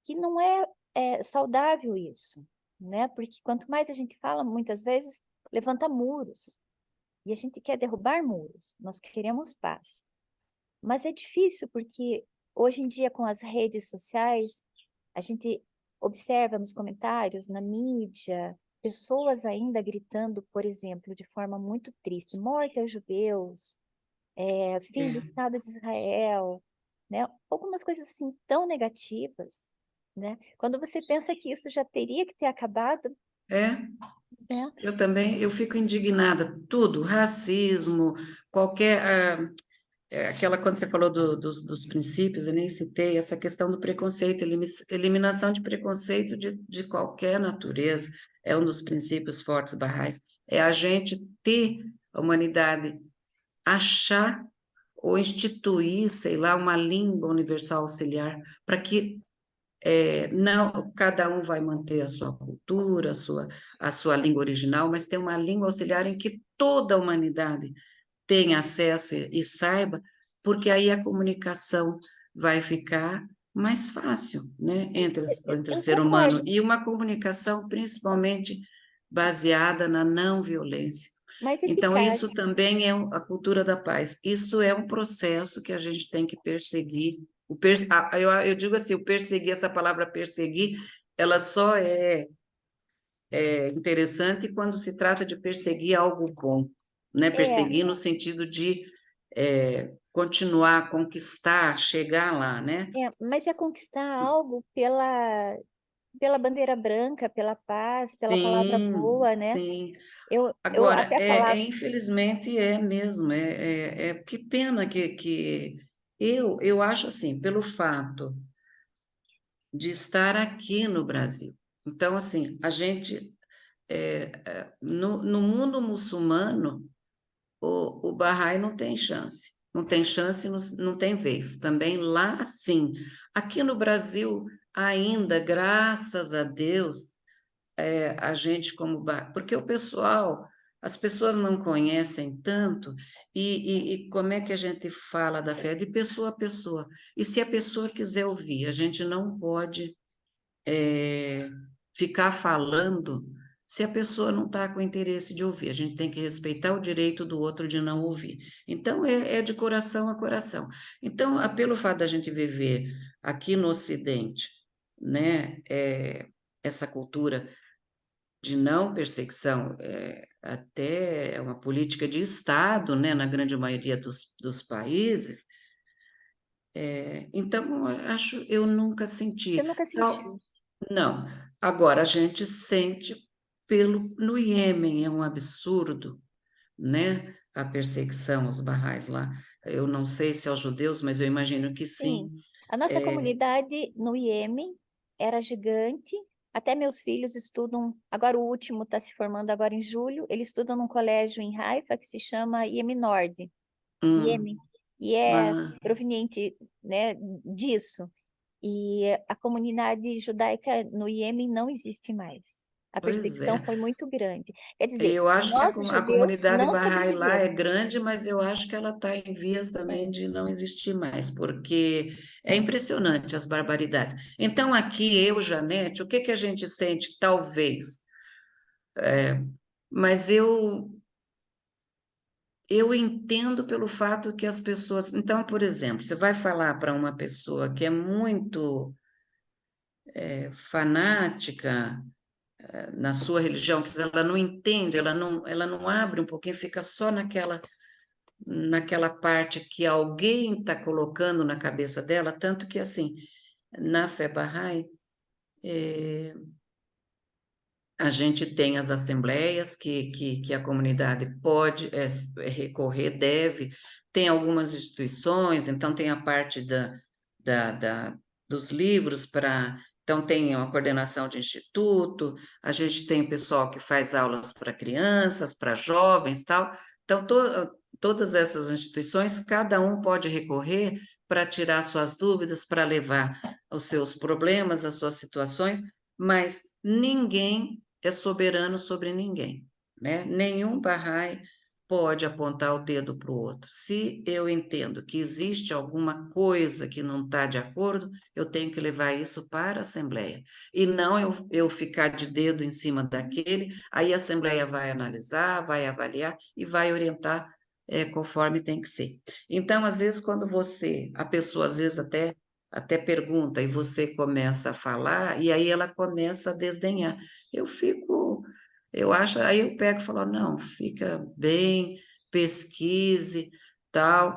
que não é saudável isso, né? Porque quanto mais a gente fala, muitas vezes levanta muros. E a gente quer derrubar muros, nós queremos paz. Mas é difícil porque hoje em dia, com as redes sociais, a gente observa nos comentários, na mídia, pessoas ainda gritando, por exemplo, de forma muito triste: morte aos judeus, fim do É, Estado de Israel, né? Algumas coisas assim tão negativas, né? Quando você pensa que isso já teria que ter acabado, é, né? eu também, eu fico indignada, tudo, racismo, qualquer, aquela, quando você falou dos princípios, eu nem citei, essa questão do preconceito, eliminação de preconceito de qualquer natureza, é um dos princípios fortes barrais, é a gente ter a humanidade achar ou instituir, sei lá, uma língua universal auxiliar, para que não, cada um vai manter a sua cultura, a sua língua original, mas tem uma língua auxiliar em que toda a humanidade tenha acesso e saiba, porque aí a comunicação vai ficar mais fácil, né, entre o Eu ser humano, concordo, e uma comunicação principalmente baseada na não violência. mas Então, isso eficaz. também é a cultura da paz. Isso é um processo que a gente tem que perseguir. Eu digo assim, o perseguir, essa palavra perseguir, ela só é interessante quando se trata de perseguir algo bom, né? É, Perseguir no sentido de continuar, conquistar, chegar lá, né? mas é conquistar algo pela bandeira branca, pela paz, pela palavra Sim, boa, né? sim. Eu Agora, até falava, infelizmente é mesmo, que pena que eu acho assim, pelo fato de estar aqui no Brasil. Então, assim, a gente, no mundo muçulmano, o Bahá'í não tem chance. Não tem chance, não tem vez. Também lá, sim. Aqui no Brasil, ainda, graças a Deus, a gente como porque o pessoal, as pessoas não conhecem tanto, e como é que a gente fala da fé? De pessoa a pessoa. E se a pessoa quiser ouvir, a gente não pode ficar falando se a pessoa não está com interesse de ouvir. A gente tem que respeitar o direito do outro de não ouvir. Então, é de coração a coração. Então, pelo fato da gente viver aqui no Ocidente, né, essa cultura de não perseguição, até é uma política de Estado, né, na grande maioria dos países, então, eu nunca você senti. nunca sentiu. Não. Agora, a gente sente no Iêmen, é um absurdo, né? A perseguição aos barrais lá. Eu não sei se aos judeus, mas eu imagino que sim. Sim, a nossa É, comunidade no IEM era gigante. Até meus filhos estudam, agora o último está se formando agora em julho, ele estuda num colégio em Haifa que se chama IEM Nord, IEM, hum, e é ah, proveniente, né, disso. E a comunidade judaica no Iêmen não existe mais. A pois perseguição é. foi muito grande. Quer dizer, Eu acho que nós a judeus comunidade não Bahá'í lá é sobrevivemos. grande, mas eu acho que ela está em vias também de não existir mais, porque é impressionante as barbaridades. Então, aqui, eu, Janete, o que que a gente sente? Talvez, mas eu entendo pelo fato que as pessoas. Então, por exemplo, você vai falar para uma pessoa que é muito fanática na sua religião, que ela não entende, ela não abre um pouquinho, fica só naquela parte que alguém está colocando na cabeça dela, tanto que, assim, na fé Bahá'í, a gente tem as assembleias que a comunidade pode recorrer, deve, tem algumas instituições, então tem a parte da, da- dos livros para. Então, tem a coordenação de instituto, a gente tem pessoal que faz aulas para crianças, para jovens, tal. Então, todas essas instituições, cada um pode recorrer para tirar suas dúvidas, para levar os seus problemas, as suas situações, mas ninguém é soberano sobre ninguém, né? Nenhum Bahá'í pode apontar o dedo para o outro. Se eu entendo que existe alguma coisa que não está de acordo, eu tenho que levar isso para a Assembleia. E não eu ficar de dedo em cima daquele, aí a Assembleia vai analisar, vai avaliar e vai orientar conforme tem que ser. Então, às vezes, quando a pessoa às vezes até pergunta e você começa a falar, e aí ela começa a desdenhar. Eu fico eu acho, aí eu pego e falo, não, fica bem, pesquise, tal.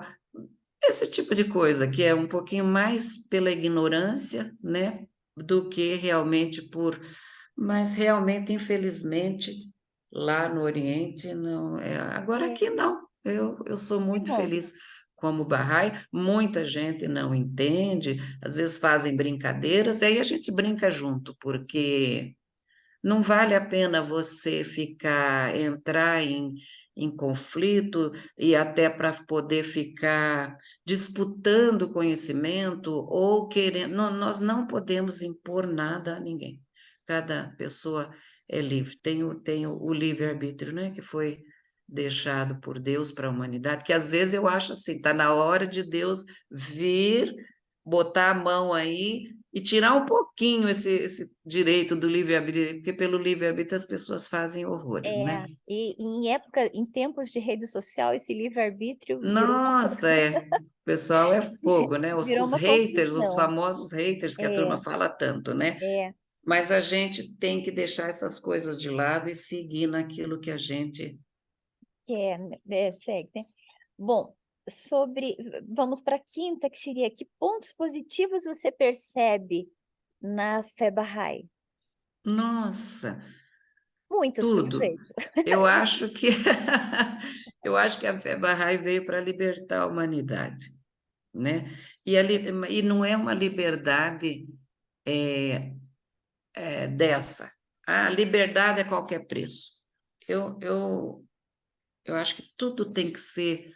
Esse tipo de coisa, que é um pouquinho mais pela ignorância, né, do que realmente mas realmente, infelizmente, lá no Oriente, não, agora É, aqui não. Eu sou que muito bom. feliz como Bahá'í, muita gente não entende, às vezes fazem brincadeiras, e aí a gente brinca junto, porque não vale a pena você entrar em conflito e até para poder ficar disputando conhecimento ou querendo. Nós não podemos impor nada a ninguém. Cada pessoa é livre. Tem o livre-arbítrio, né, que foi deixado por Deus para a humanidade, que às vezes eu acho assim, está na hora de Deus vir, botar a mão aí e tirar um pouquinho esse direito do livre-arbítrio, porque pelo livre-arbítrio as pessoas fazem horrores, né? E em tempos de rede social, esse livre-arbítrio Nossa, o pessoal é fogo, né? virou Os uma haters, os confusão. famosos haters que a turma É, fala tanto, né? é, Mas a gente tem que deixar essas coisas de lado e seguir naquilo que a gente. segue, né? Bom, vamos para a quinta, que seria: que pontos positivos você percebe na fé Bahá'í? Nossa, Muitos, pelo tudo. jeito. Eu acho que eu acho que a fé Bahá'í veio para libertar a humanidade, né? E não é uma liberdade dessa. A liberdade a qualquer preço. Eu, eu, eu acho que tudo tem que ser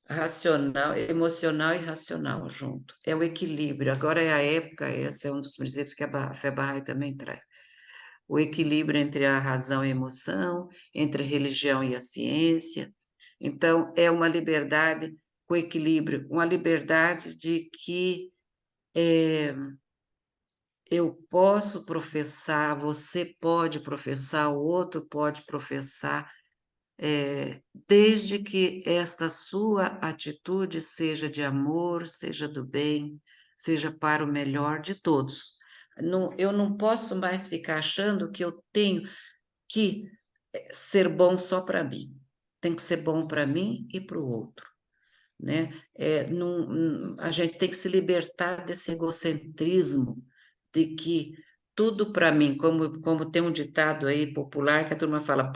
racional, emocional e racional junto. É o equilíbrio. Agora é a época, esse é um dos princípios que a fé Bahá'í também traz. O equilíbrio entre a razão e a emoção, entre a religião e a ciência. Então, é uma liberdade com equilíbrio, uma liberdade de que eu posso professar, você pode professar, o outro pode professar, desde que esta sua atitude seja de amor, seja do bem, seja para o melhor de todos. Eu não posso mais ficar achando que eu tenho que ser bom só para mim. Tem que ser bom para mim e para o outro, né? A gente tem que se libertar desse egocentrismo de que tudo para mim, como tem um ditado aí popular que a turma fala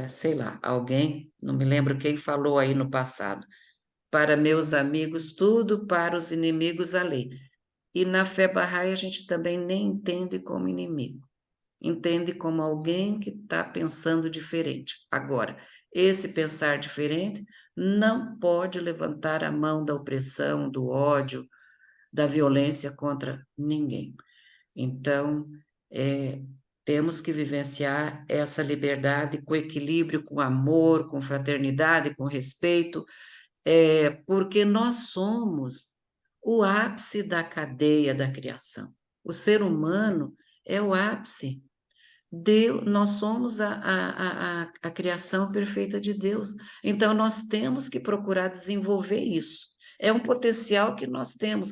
sei lá, alguém, não me lembro quem falou aí no passado, para meus amigos, tudo, para os inimigos, a lei. E na fé Bahá'í a gente também nem entende como inimigo, entende como alguém que está pensando diferente. Agora, esse pensar diferente não pode levantar a mão da opressão, do ódio, da violência contra ninguém. Então, é, temos que vivenciar essa liberdade com equilíbrio, com amor, com fraternidade, com respeito, porque nós somos o ápice da cadeia da criação. O ser humano é o ápice. Nós somos a criação perfeita de Deus. Então, nós temos que procurar desenvolver isso. É um potencial que nós temos,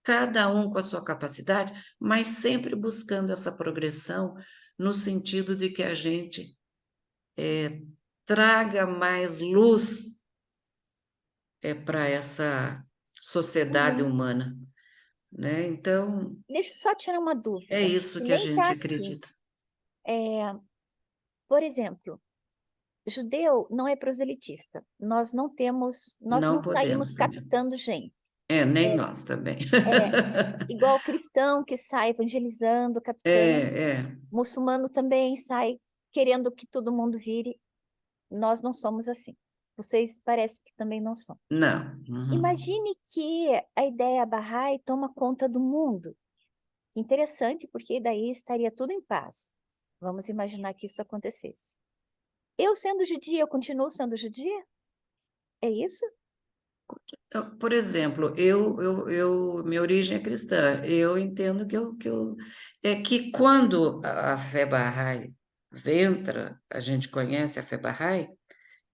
cada um com a sua capacidade, mas sempre buscando essa progressão no sentido de que a gente traga mais luz para essa sociedade Uhum. humana, né? Então, Deixa eu só tirar uma é dúvida, isso que que a nem está gente aqui. acredita. Por exemplo, judeu não é proselitista. Nós Não não saímos podemos também. captando gente. Nem nós também. É igual cristão que sai evangelizando, captando. É. Muçulmano também sai querendo que todo mundo vire. Nós não somos assim. Vocês parecem que também não são. Não. Uhum. Imagine que a ideia Bahá'í toma conta do mundo. Que interessante, porque daí estaria tudo em paz. Vamos imaginar que isso acontecesse. Eu sendo judia, eu continuo sendo judia? É isso? Então, por exemplo, minha origem é cristã. Eu entendo é que quando a fé Bahá'í entra, a gente conhece a fé Bahá'í,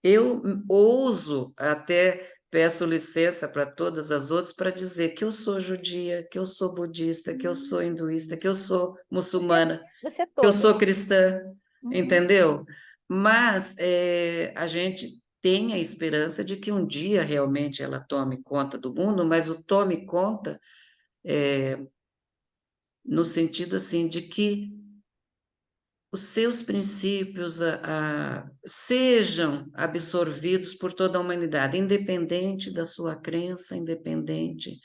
eu ouso, até peço licença para todas as outras para dizer que eu sou judia, que eu sou budista, que eu sou hinduísta, que eu sou Você, muçulmana, você é que eu todas. sou cristã, Uhum. entendeu? Mas a gente tem a esperança de que um dia realmente ela tome conta do mundo, mas o tome conta no sentido assim de que os seus princípios sejam absorvidos por toda a humanidade, independente da sua crença, independente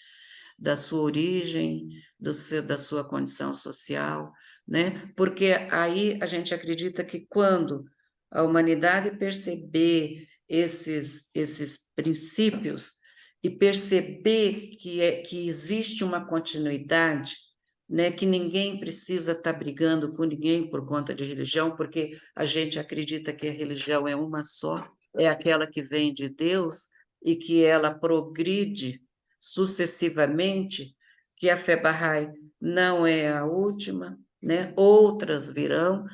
da sua origem, da sua condição social, né? Porque aí a gente acredita que quando a humanidade perceber esses princípios e perceber que existe uma continuidade, né, que ninguém precisa estar brigando com ninguém por conta de religião, porque a gente acredita que a religião é uma só, é aquela que vem de Deus e que ela progride sucessivamente, que a fé Bahá'í não é a última, né? Outras virão,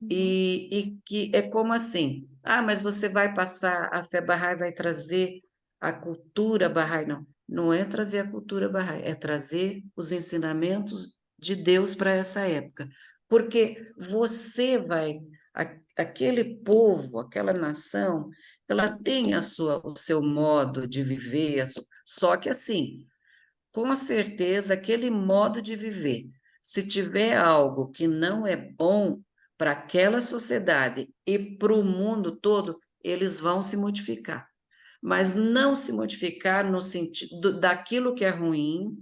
Uhum. e que é como assim, mas você vai passar, a fé Bahá'í vai trazer a cultura Bahá'í, não. Não é trazer a cultura Bahá'í, é trazer os ensinamentos de Deus para essa época. Porque você vai, aquele povo, aquela nação, ela tem o seu modo de viver, só que assim, com certeza, aquele modo de viver, se tiver algo que não é bom para aquela sociedade e para o mundo todo, eles vão se modificar. Mas não se modificar no sentido daquilo que é ruim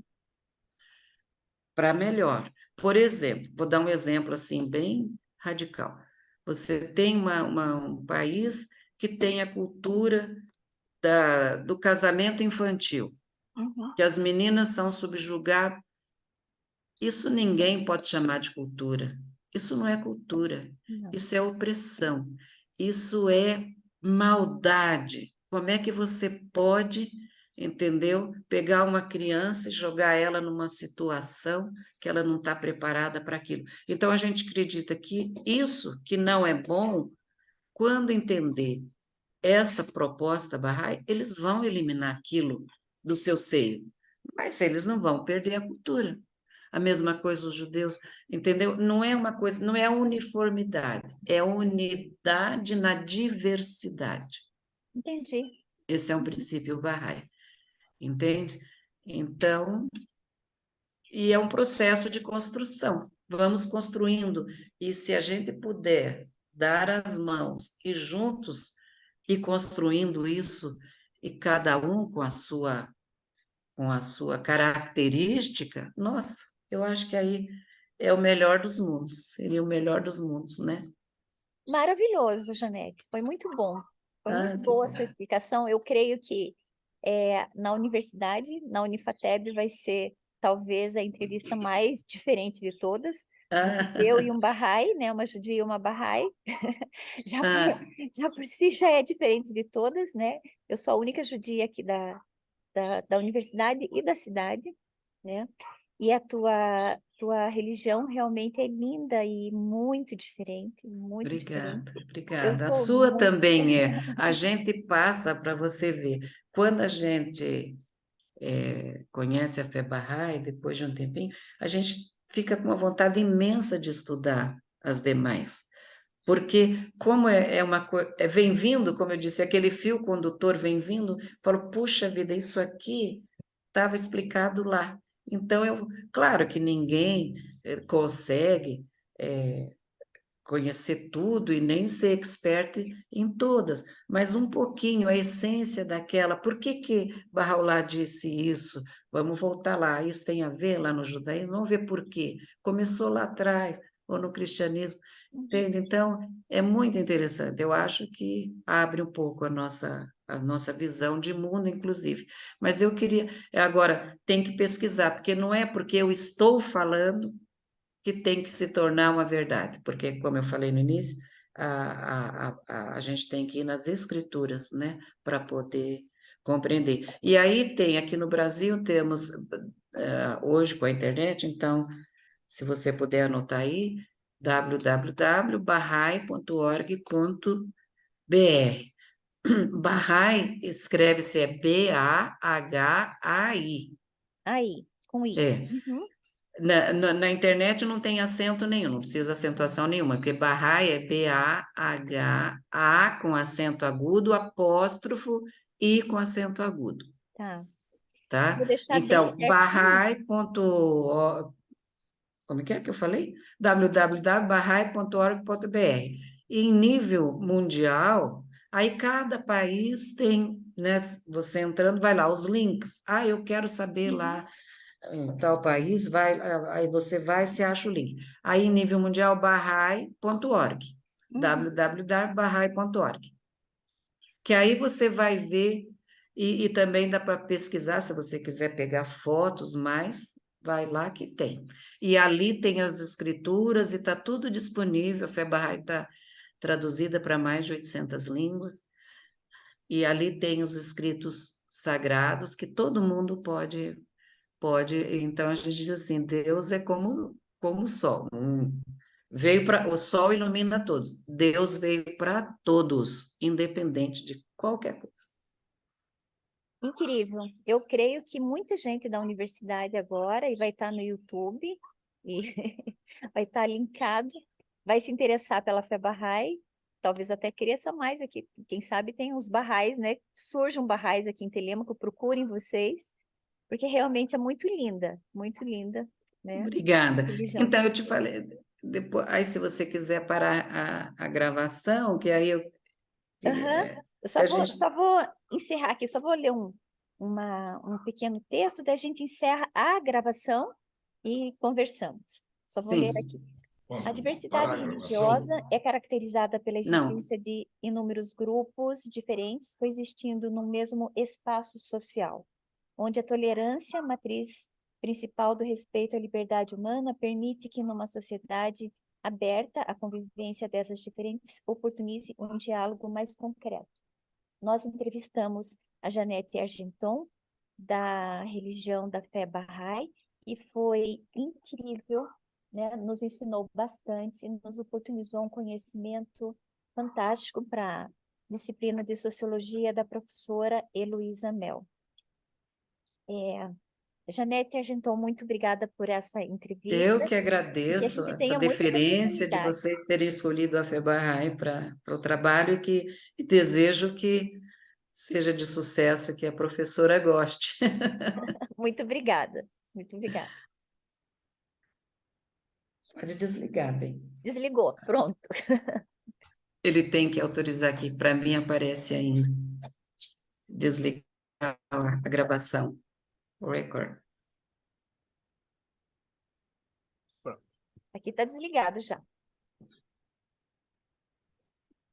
para melhor. Por exemplo, vou dar um exemplo assim bem radical. Você tem um país que tem a cultura do casamento infantil, Uhum. que as meninas são subjugadas. Isso ninguém pode chamar de cultura. Isso não é cultura. Não. Isso é opressão. Isso é maldade. Como é que você pode, entendeu? Pegar uma criança e jogar ela numa situação que ela não está preparada para aquilo. Então a gente acredita que isso que não é bom, quando entender essa proposta Bahá'í, eles vão eliminar aquilo do seu seio, mas eles não vão perder a cultura. A mesma coisa os judeus, entendeu? Não é uma coisa, não é uniformidade, é unidade na diversidade. Entendi. Esse é um princípio Bahá'í, entende? Então, e é um processo de construção. Vamos construindo, e se a gente puder dar as mãos e juntos ir construindo isso, e cada um com a sua característica, nossa, eu acho que aí é o melhor dos mundos, seria o melhor dos mundos, né? Maravilhoso, Janete. Foi muito bom. Foi muito Que boa a bom. sua explicação. Eu creio que na universidade, na Unifateb, vai ser talvez a entrevista mais diferente de todas. Um judeu e Ah, um Bahá'í, né? Uma judia e uma Bahá'í. Já por, ah, já por si já é diferente de todas, né? Eu sou a única judia aqui da universidade e da cidade, né? E a tua religião realmente é linda e muito diferente, muito diferente. obrigada, Eu obrigada. A sou sua muito. também é. A gente passa para você ver. Quando a gente conhece a fé Bahá'í, depois de um tempinho, a gente fica com uma vontade imensa de estudar as demais. Porque, como é uma coisa, vem vindo, como eu disse, aquele fio condutor vem vindo, falo, puxa vida, isso aqui estava explicado lá. Então, claro que ninguém consegue conhecer tudo e nem ser expert em todas, mas um pouquinho, a essência daquela. Por que Bahá'u'lláh disse isso? Vamos voltar lá, isso tem a ver lá no judaísmo? Vamos ver por quê. Começou lá atrás, ou no cristianismo, entende? Então, é muito interessante. Eu acho que abre um pouco a nossa visão de mundo, inclusive. Mas eu queria, agora, tem que pesquisar, porque não é porque eu estou falando que tem que se tornar uma verdade, porque, como eu falei no início, a gente tem que ir nas escrituras, né, para poder compreender. E aí tem, aqui no Brasil, temos, hoje com a internet, então, se você puder anotar aí, www.bahá'í.org.br. Bahá'í escreve-se Bahai. Aí, com I. É. Uhum. Na internet não tem acento nenhum, não precisa acentuação nenhuma, porque Bahá'í é B-A-H-A com acento agudo, apóstrofo I com acento agudo, Tá. tá? Vou deixar bem Então, certinho. como é que eu falei? www.bahá'í.org.br. Em nível mundial, aí cada país tem, né? Você entrando, vai lá, os links. Ah, eu quero saber Uhum. lá em tal país, aí você vai, se acha o link. Aí, em nível mundial, bahá'í.org, Uhum. www.bahá'í.org, que aí você vai ver, e também dá para pesquisar, se você quiser pegar fotos mais, vai lá que tem. E ali tem as escrituras e está tudo disponível, a Fé Bahá'í está traduzida para mais de 800 línguas, e ali tem os escritos sagrados que todo mundo pode, então a gente diz assim, Deus é como o sol. Veio para o sol ilumina todos. Deus veio para todos, independente de qualquer coisa. Incrível. Eu creio que muita gente da universidade agora e vai estar no YouTube e vai estar linkado, vai se interessar pela fé Bahá'í, talvez até cresça mais aqui. Quem sabe tem uns Bahá'ís, né? Surjam Bahá'ís aqui em Telêmaco, procurem vocês, porque realmente é muito linda, né? Obrigada. Religião de Então, eu te vocês. falei, depois, aí se você quiser parar a gravação, que aí eu Aham. queria, Eu que a gente, só vou encerrar aqui, só vou ler um pequeno texto, daí a gente encerra a gravação e conversamos. Só vou ler aqui. sim, A diversidade religiosa é caracterizada pela não, existência de inúmeros grupos diferentes coexistindo no mesmo espaço social, onde a tolerância, matriz principal do respeito à liberdade humana, permite que numa sociedade aberta a convivência dessas diferentes oportunize um diálogo mais concreto. Nós entrevistamos a Janete Argenton, da religião da fé Bahá'í, e foi incrível, né? Nos ensinou bastante, nos oportunizou um conhecimento fantástico para a disciplina de sociologia da professora Heloísa Mel. Janete Argenton, muito obrigada por essa eu entrevista que e que a agradeço gente essa tenha muitas deferência de oportunidades. vocês terem escolhido a FEBARRAI para o trabalho e desejo que seja de sucesso, que a professora goste. Muito obrigada, muito obrigada. Pode desligar, bem. Desligou, pronto. Ele tem que autorizar aqui, para mim aparece ainda. Desligar a gravação. Record. Aqui está desligado já.